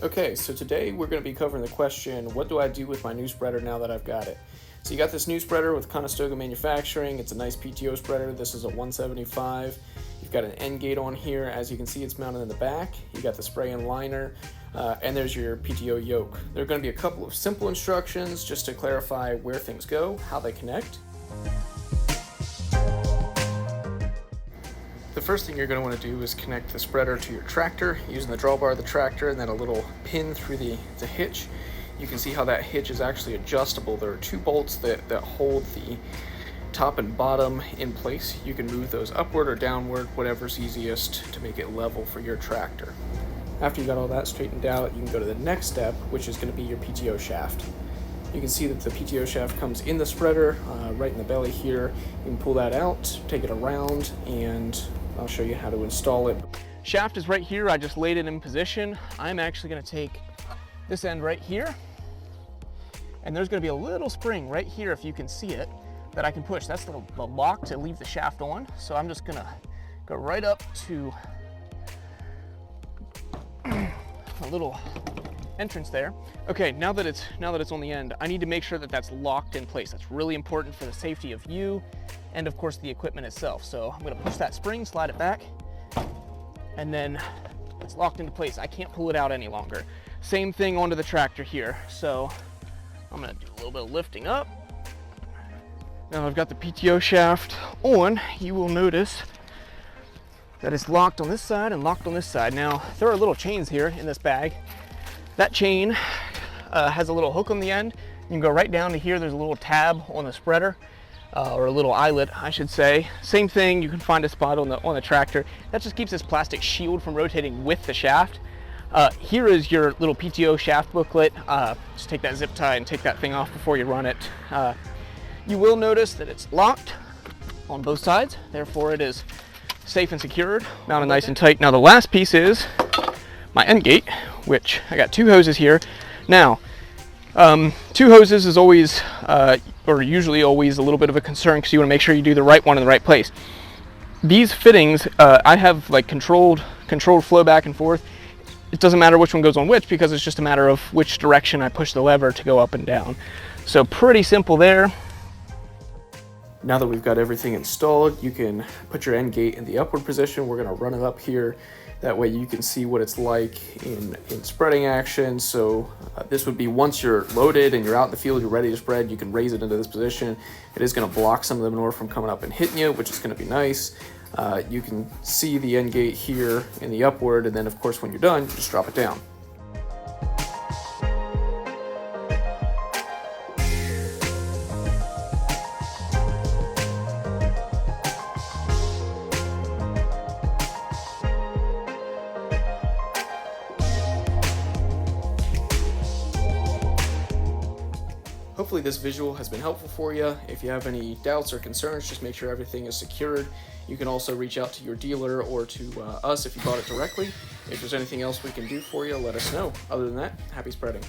Okay, so today we're going to be covering the question, what do I do with my new spreader now that I've got it? So you got this new spreader with Conestoga Manufacturing. It's a nice PTO spreader. This is a 175. You've got an end gate on here. As you can see, it's mounted in the back. You got the spray and liner, and there's your PTO yoke. There are going to be a couple of simple instructions just to clarify where things go, how they connect. The first thing you're going to want to do is connect the spreader to your tractor using the drawbar of the tractor and then a little pin through the hitch. You can see how that hitch is actually adjustable. There are two bolts that hold the top and bottom in place. You can move those upward or downward, whatever's easiest to make it level for your tractor. After you got all that straightened out, you can go to the next step, which is going to be your PTO shaft. You can see that the PTO shaft comes in the spreader, right in the belly here. You can pull that out, take it around, and I'll show you how to install it. Shaft is right here. I just laid it in position. I'm actually going to take this end right here, and there's going to be a little spring right here, if you can see it, that I can push. That's the lock to leave the shaft on. So I'm just going to go right up to a little entrance there. Okay, now that it's on the end, I need to make sure that that's locked in place. That's really important for the safety of you and of course the equipment itself. So I'm going to push that spring, slide it back, and then it's locked into place. I can't pull it out any longer. Same thing onto the tractor here. So I'm going to do a little bit of lifting up. Now I've got the PTO shaft on. You will notice that it's locked on this side and locked on this side. Now there are little chains here in this bag. That chain has a little hook on the end. You can go right down to here. There's a little tab on the spreader, or a little eyelet, I should say. Same thing, you can find a spot on the tractor. That just keeps this plastic shield from rotating with the shaft. Here is your little PTO shaft booklet. Just take that zip tie and take that thing off before you run it. You will notice that it's locked on both sides, therefore it is safe and secured, mounted nice and tight. Now the last piece is my end gate, which I got two hoses here. Now, two hoses is always, or usually always, a little bit of a concern because you want to make sure you do the right one in the right place. These fittings, I have like controlled flow back and forth. It doesn't matter which one goes on which because it's just a matter of which direction I push the lever to go up and down. So pretty simple there. Now that we've got everything installed, you can put your end gate in the upward position. We're going to run it up here. That way you can see what it's like in spreading action. So this would be once you're loaded and you're out in the field, you're ready to spread, you can raise it into this position. It is going to block some of the manure from coming up and hitting you, which is going to be nice. You can see the end gate here in the upward, and then of course when you're done, you just drop it down. Hopefully this visual has been helpful for you. If you have any doubts or concerns, just make sure everything is secured. You can also reach out to your dealer or to us if you bought it directly. If there's anything else we can do for you, let us know. Other than that, happy spreading.